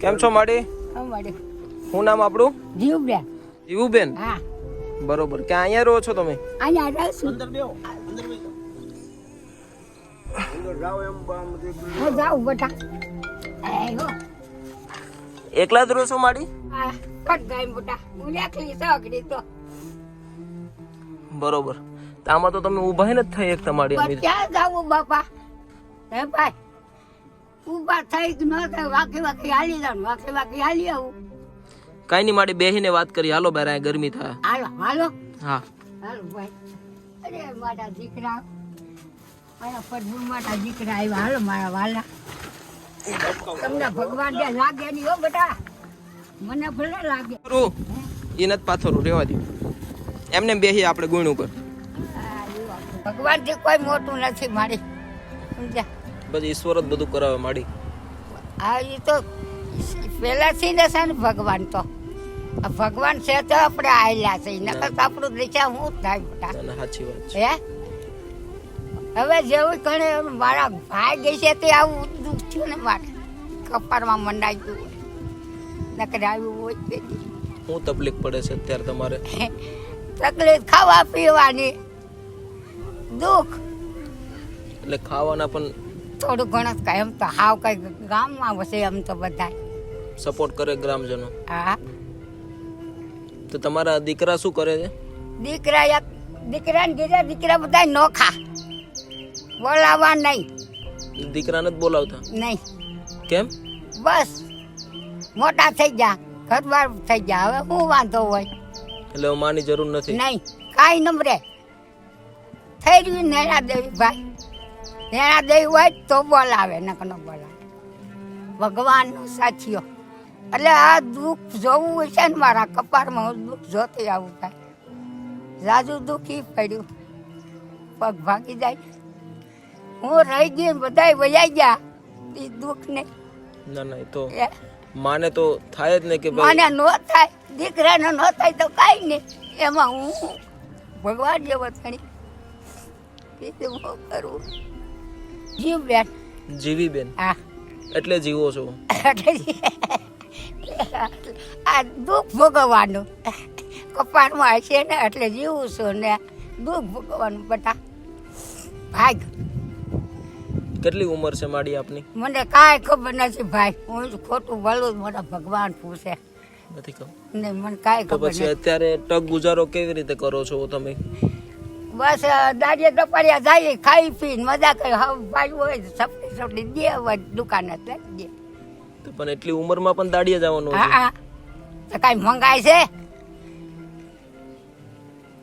કેમ છો માડી? શું નામ આપણું? જીવબેન. જીવુબેન? હા. બરોબર. ક્યાં અહીંયા રહો છો તમે? અહીંયા રહું છું. હું જાઉં બેટા. એકલા જ રહો છો માડી? હા, કટ ગાય બેટા. હું એકલી સગડી તો. બરોબર. તો આમાં તો તમે ઊભા જ થઈ એક તમારી પણ ક્યાં જાવું બાપા? હે ભાઈ, ઊભા થઈ કે ન થાય વાકી વાકી હાલી જાઉં, વાકી વાકી હાલી આવું. કાઈ નહીં માડી, બેહીને વાત કરી. હાલો બાર, આ ગરમી થાય. હાલો હાલો હા હાલો ભાઈ. અરે મારા દીકરા, મારા પડવું મારા દીકરા આવ્યા. હાલો મારા વાલા. તમને ભગવાન જે લાગે નહીં હો બેટા, મને ભલે લાગે. એ નથી પાથરું, રેવા દો. એમને બેહી આપણે ગુણ ઉપર. ભગવાન થી કોઈ મોટું નથી મારી, સમજ્યા? બસ ઈશ્વર જ બધું કરાવે માડી. હા, એ તો પહેલાથી ને છે ને ભગવાન તો. આ ભગવાન છે તો આપણે આયલા છે, નકર તો આપણું દિશા શું થાય બેટા? સાચી વાત છે. હે હવે જેવું કણે મારા ભાઈ ગઈ છે તે આવું દુઃખ થયું ને મારે કપાળમાં મંડાઈ ગયું, નકર આવ્યું હોય તે શું તકલીફ પડે છે અત્યારે તમારે? તકલીફ ખાવા પીવાની, દુઃખ એટલે ખાવાના પણ થોડું ઘણું કઈ. એમ તો હાવ કઈ ગામમાં વસે એમ તો બધા સપોર્ટ કરે ગ્રામજનો. હા. તો તમારા દીકરા શું કરે છે? દીકરા એક દીકરાને કીધા, દીકરા બધા નોખા, બોલાવા નહીં. દીકરાને જ બોલાવતા? નહીં. કેમ? બસ મોટા થઈ ગયા, ઘરબાર થઈ ગયા, હવે શું વાંધો હોય? એટલે માની જરૂર નથી? નહીં, કાંઈ નંબરે થઈ રહ્યું. નેણા દેવી ભાઈ, નેણા દેવી હોય તો બોલાવે, નકર ન બોલાવે. ભગવાનનો સાચીઓ. એટલે આ દુઃખ જોવું હોય છે ને મારા કપાળમાં, દુઃખ જોતી આવું થાય. જાજુ દુઃખી પડ્યું, પગ ભાગી જાય. હું રહી ગઈ, બધા વૈયા ગયા, એ દુઃખ નહીં. ના ના, એ તો માને તો થાય જ ને કે ભાઈ. માને નો થાય, દીકરાને નો થાય તો કાંઈ નહીં. એમાં હું ભગવાન જેવો થણી હું કરું. જીવબેન. જીવીબેન? હા. એટલે જીવો છો? આ દુઃખ ભોગવવાનું કપાળમાં હશે ને એટલે જીવું છું ને દુઃખ ભોગવવાનું બેટા. ભાગ. કેટલી ઉંમર છે માડી આપની? મને કાંઈ ખબર નથી ભાઈ, હું જ ખોટું બોલું, મને ભગવાન પૂછે. નથી ખબર ને મને કાંઈ તો ખબર પછી નથી. અત્યારે ટક ગુજારો કેવી રીતે કરો છો તમે? બસ દાડિયા ટપાડિયા જાય, ખાઈ પીને મજા કરી. હવે ભાઈ હોય સપડી સપડી દે, હવે દુકાને દે. તો પણ એટલી ઉંમરમાં પણ દાડિયા જવાનું? હા હા, તો કાંઈ મંગાય છે?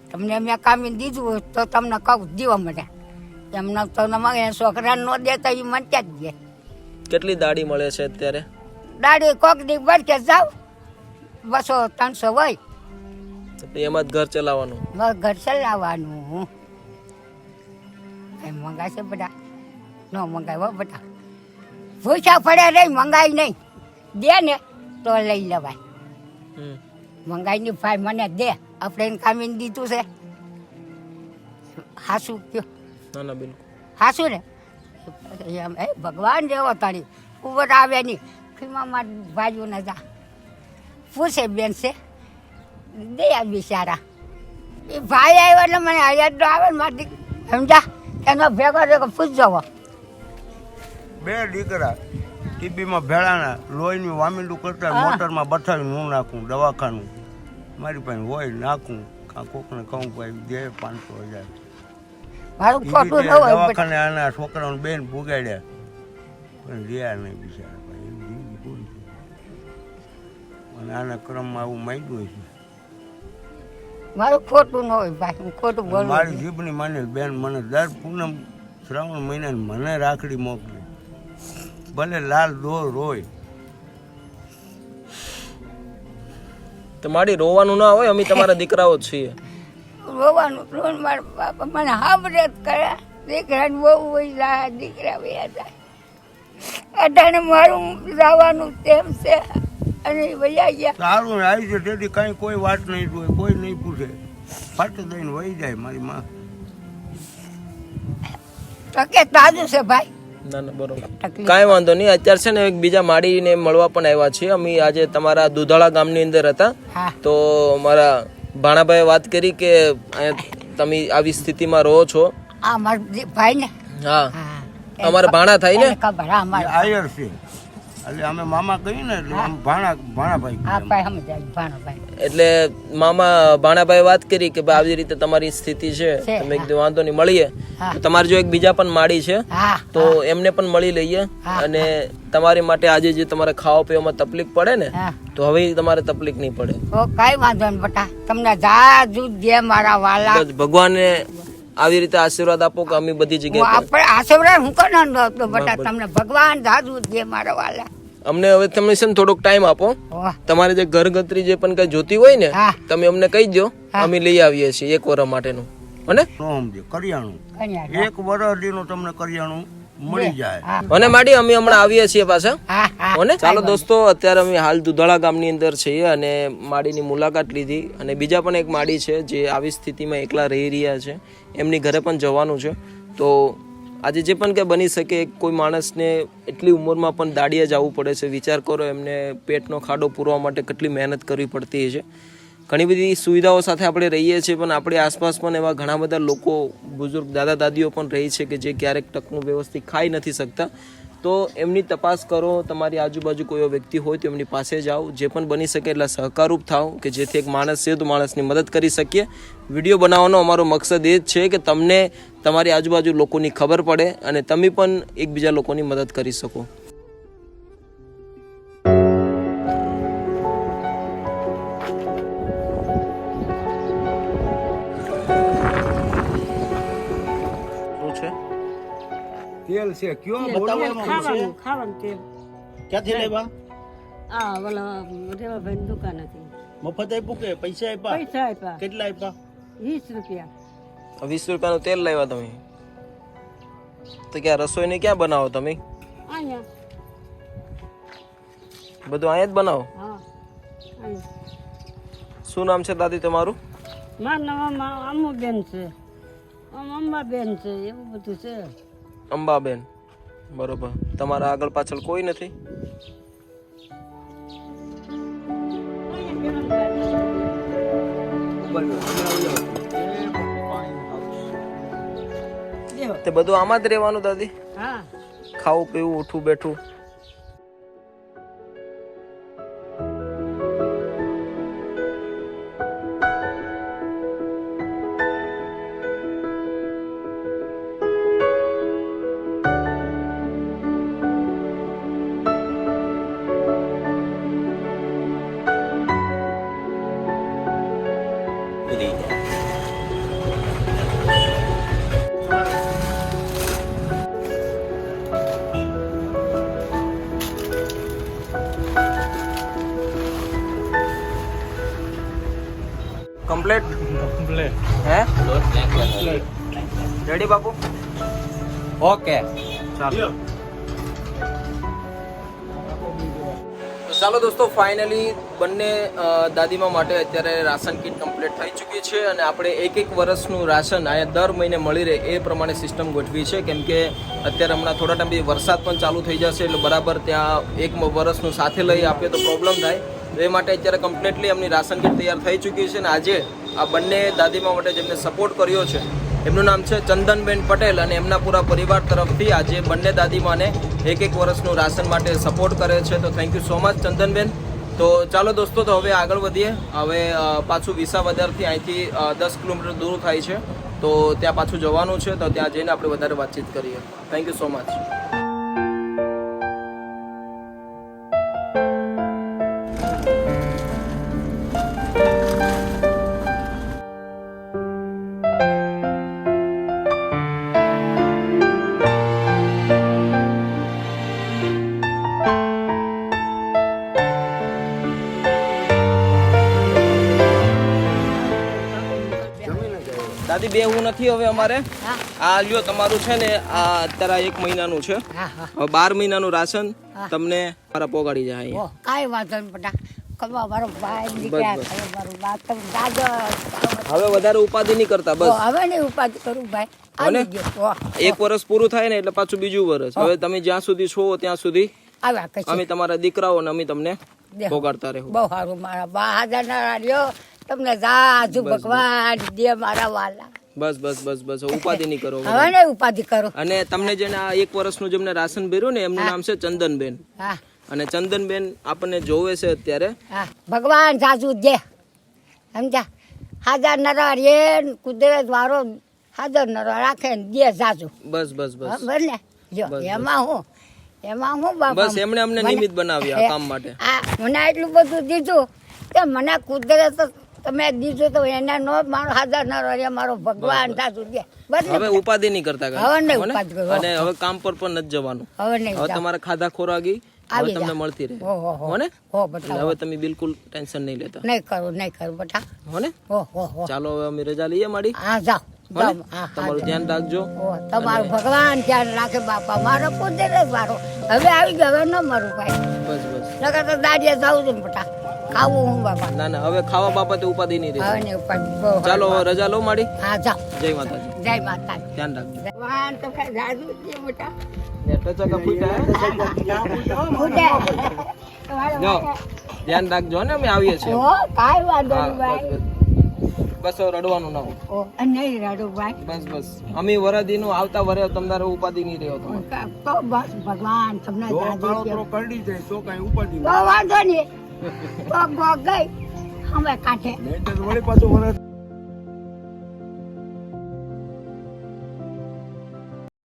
તમને મેં કામી દીધું હોય તો તમને કહું દીવા મળે. એમને તો મંગે છોકરાને ન દેતા એ મને ત્યાં જ દે. કેટલી દાડી મળે છે અત્યારે? દાડી કોક દી બરકે જાવ, 200-300 હોય, એમાં જ ઘર ચલાવવાનું? ઘર ચલાવવાનું. કઈ મંગાય છે બધા? ન મંગાય હો બધા. ભૂસા પડ્યા રહી, મંગાય નહીં. દે ને તો લઈ લેવાય. મંગાઈ ની ભાઈ મને દે, આપણે એને કામીને દીધું છે. હાસું કયો? ના ના બિલકુલ હાસું ને. એમ એ ભગવાન જેવો તારી ઉપર આવે નહીં. ખીમામાં ભાઈઓને જા પૂછે બેન છે દે આ બિચારા. એ ભાઈ આવ્યો એટલે મને યાદ આવે ને મારી, સમજા? એનો ભેગો ભેગો પૂછજો. બે દીકરા ટીબીમાં ભેળાના લોહીની વામીલું કરતા મોટરમાં બઠાવીને હું નાખું દવાખાનું. મારી પાસે હોય નાખું, કોકને કહું ભાઈ દે 500,000. મારું ખોટું ન હોય. દવાખાને આના છોકરાઓને બેન ભૂગાડ્યા પણ રહ્યા નહીં બિચારા ભાઈ, એમ જિંદગી પૂરી છે. અને આના ક્રમમાં આવું માંગ્યું છે. મારું ખોટું ન હોય ભાઈ, હું ખોટું બોલું. મારી જીભની માને બેન મને દર પૂનમ શ્રાવણ મહિનાને મને રાખડી મોકલી, ભલે લાલ દો રોય. તમારી રોવાનું ના હોય, અમે તમારા દીકરાઓ જ છીએ. રોવાનું રોન મારા બાપા મને હાબરત કરે. દીકરાને બહુ હોય જાય, દીકરા વયા જાય. અટાણે મારું જવાનું તેમ છે અને વયા ગયા. સારું આવી છે તેથી કઈ કોઈ વાત નહીં જોઈ, કોઈ નહીં પૂછે, ફાટ દઈને વહી જાય મારી માં. તો કે તાજું છે ભાઈ? ના ના બરોબર તકલીફ કાંઈ વાંધો નહીં. અત્યારે છે ને એક બીજા માડીને મળવા પણ આવ્યા છીએ અમે. આજે તમારા દુધાળા ગામની અંદર હતા હા તો મારા ભાણાભાઈએ વાત કરી કે અહીંયા તમે આવી સ્થિતિમાં રહો છો. આ મારા ભાઈ ને હા હા અમારા ભાણા થાય ને. એને ખબર હા અમારા આયર છે એટલે અમે મામા કહીએ ને એટલે આમ ભાણાભાઈ હા ભાઈ સમજાય ભાણો ભાઈ એટલે મામા ભાણાભાઈ વાત કરી કે ભાઈ આવી રીતે તમારી સ્થિતિ છે. છે, તમે કીધું વાંધો નહીં મળીએ. હા. તો તમારે જો એક બીજા પણ માડી છે હા તો એમને પણ મળી લઈએ. હા, અને તમારી માટે આજે જે તમારે ખાવા પીવામાં તકલીફ પડે ને હા તો હવે તમારે તકલીફ નહીં પડે. તો કઈ વાંધો નહીં બટા તમને જાજુ જે મારા વાલા બસ ભગવાનને આવી રીતે આશીર્વાદ આપો કે અમે બધી જગ્યાએ આપણે આશીર્વાદ હું કરવાનો હતો બટા તમને ભગવાન જાજુ જે મારા વાલા અમને હવે તમે છે ને થોડોક ટાઈમ આપો. વાહ તમારે જે ઘરગથરી જે પણ કઈ જોતી હોય ને હા. તમે અમને કહી દો હા. અમે લઈ આવીએ છીએ 1 વર્ષ માટેનું. અને નો સમજે કરિયાણું અહીંયા 1 વર્ષ દીનું તમને કરિયાણું મળી જાય. હા અને માડી અમે હમણાં આવીએ છીએ પાછા. હા હા અને ચાલો દોસ્તો અત્યારે અમે હાલ દુધાળા ગામની અંદર છીએ અને માડીની મુલાકાત લીધી. અને બીજા પણ એક માડી છે જે આવી સ્થિતિમાં એકલા રહી રહ્યા છે. એમની ઘરે પણ જવાનું છે. તો આજે જે પણ કંઈ બની શકે કોઈ માણસને એટલી ઉંમરમાં પણ દાડિયા જવું પડે છે. વિચાર કરો એમને પેટનો ખાડો પૂરવા માટે કેટલી મહેનત કરવી પડતી છે. ઘણી બધી સુવિધાઓ સાથે આપણે રહીએ છીએ પણ આપણી આસપાસ પણ એવા ઘણા બધા લોકો બુઝુર્ગ દાદા દાદીઓ પણ રહી છે કે જે ક્યારેક ટકનું વ્યવસ્થિત ખાઈ નથી શકતા. તો એમની તપાસ કરો. તમારી આજુબાજુ કોઈ વ્યક્તિ હોય તો એમની પાસે જાઓ. જે પણ બની શકે એટલા સહકારરૂપ થાવ કે જેથી એક માણસ છે તો માણસની મદદ કરી શકીએ. વિડીયો બનાવવાનો અમારો મકસદ એ જ છે કે તમને તમારી આજુબાજુ લોકોની ખબર પડે અને તમે પણ એકબીજા લોકોની મદદ કરી શકો. તેલ છે કયો ખાવાનું તેલ ક્યાંથી લેવા? આ ઓલા રેવાભાઈ દુકાન હતી મફત આપ્યું કે પૈસા આપ્યા? પૈસા આપ્યા કેટલા આપ્યા? 20 રૂપિયા. 20 રૂપિયાનું તેલ લાવ્યા તમે તો ક્યાં રસોઈને ક્યાં બનાવો તમે? અહીંયા બધું અહીંયા જ બનાવો? હા અહીંયા. શું નામ છે દાદી તમારું? મારું નામ અમ્મુબેન છે, અંબાબેન છે, એવું બધું છે. અંબાબેન, બરોબર. તમારા આગળ પાછળ કોઈ નથી? તે બધું આમાં જ રહેવાનું દાદી? હા ખાવું પીવું ઉઠવું બેઠું? કમ્પ્લીટ હે? રેડી બાપુ? ઓકે ચાલો. ચાલો દોસ્તો, ફાઇનલી બંને દાદીમા માટે અત્યારે રાશન કીટ કમ્પ્લીટ થઈ ચૂકી છે અને આપણે એક વર્ષનું રાશન અહીંયા દર મહિને મળી રહે એ પ્રમાણે સિસ્ટમ ગોઠવી છે. કેમ કે અત્યારે હમણાં થોડા ટાઈમ પછી વરસાદ પણ ચાલુ થઈ જશે એટલે બરાબર ત્યાં 1 વર્ષનું સાથે લઈ આપીએ તો પ્રોબ્લેમ થાય. તો એ માટે અત્યારે કમ્પ્લીટલી એમની રાશન કીટ તૈયાર થઈ ચૂકી છે. અને આજે આ બંને દાદીમા માટે જેમને સપોર્ટ કર્યો છે એમનું નામ છે ચંદનબેન પટેલ અને એમના પૂરા પરિવાર તરફથી આજે બંને દાદીમાને 1 વર્ષનું રાશન માટે સપોર્ટ કરે છે. તો thank you so much Chandanben. તો ચાલો દોસ્તો, તો હવે આગળ વધીએ. હવે પાછું વિસાવદરથી અહીંથી 10 કિલોમીટર દૂર થાય છે તો ત્યાં પાછું જવાનું છે. તો ત્યાં જઈને આપણે વધારે વાતચીત કરીએ. Thank you so much. દાદી બે હું નથી હવે અમારે. આ લ્યો તમારું છે ને આ અત્યારે 1 મહિનાનું છે. હા હા હવે 12 મહિનાનું રાશન તમને મારા પોગાડી જાય અહીંયા. ઓ કાંઈ વાંધો નહીં બટા ખબર મારો ભાઈ નીકળ્યા બસ. ખબર મારું વાત તમે દાદા હવે વધારે ઉપાધિ નહીં કરતા બસ. હવે નહીં ઉપાધિ કરું ભાઈ આવી ગયો હો. એક વર્ષ પૂરું થાય ને એટલે પાછું બીજું વર્ષ. હવે તમે જ્યાં સુધી છો ત્યાં સુધી આવ્યા કશે અમે તમારા દીકરાઓ ને અમે તમને દેહો. ભોગાડતા રહેવું. બહુ સારું મારા બહાદર ના રહ્યો તમને જાજુ ભગવાન દે મારા વાલા. બસ બસ બસ બસ ઉપાધિ નહીં કરો. હવે ને ઉપાધિ કરો. અને તમને જેને આ એક વર્ષનું જેમને રાશન ભર્યું ને એમનું નામ છે ચંદનબેન. હા અને ચંદનબેન આપણને જોવે છે અત્યારે. હા ભગવાન જાજુ દે સમજા. હાજર નરા રે કુદરત વાળો હાજર નરા રાખે ને દે જાજુ. બસ બસ બસ બસ ને જો બસ, એમાં હું બાપા બસ એમણે અમને નિમિત્ત બનાવ્યા આ કામ માટે. આ મને એટલું બધું દીધું કે મને કુદરત તમે દીધું તો એના નો મારો હાજર ન રહે મારો ભગવાન સાચું દે બસ ને. હવે ઉપાધિ નહીં કરતા કાંઈ. હવે નહીં હો ને? ઉપાધિ કરો. અને હવે કામ પર પણ નથી જવાનું. હવે નહીં હવે જાઓ. તમારે ખાધા ખોરાકી હવે આવી તમને જા. મળતી રહે. હો હો હો હો ને? હો એટલે બટા હવે તમે બિલકુલ ટેન્શન નહીં લેતા. નહીં કરું બેટા હો ને? હો હો હો ચાલો હવે અમે રજા લઈએ માડી. હા જાઓ હો ને? જાઓ હા તમારું ધ્યાન રાખજો. હો તમારું ભગવાન ધ્યાન રાખે બાપા મારો કુદરત વાળો હવે આવી ગયો હવે ન મરું ભાઈ બસ બસ. નકર તો દાડિયા જાઉં છું ને બેટા ખાવું હું બાપા ના ના હવે ખાવા બાબતે ઉપાધિ નહીં રહે. હવે નહીં ઉપાધિ બહુ ચાલો હવે સારું. રજા લો માડી. હા જાઓ જય માતાજી. જય માતા ધ્યાન રાખજો. ભગવાન તમે જાજુ દે બેટા ટચકા ફૂટ્યા. ફૂટે. જો ધ્યાન રાખજો ને અમે આવીએ છીએ. હો કાંઈ વાંધો હા, નહીં ભાઈ બસ હવે રડવાનું ના હોય. ઓ નહીં રાડું ભાઈ બસ બસ અમે વરદીનું આવતા વરે તમારે ઉપાધિ નહીં રહ્યો તમારે. તો બસ ભગવાન તમને જો જાજુ કાળો દે. થોડો કરડી જાય તો કાંઈ ઉપાધિ તો વાંધો નહીં તો ગઈ અમે કાંઠે નહીં તો વળી પાછું વરસ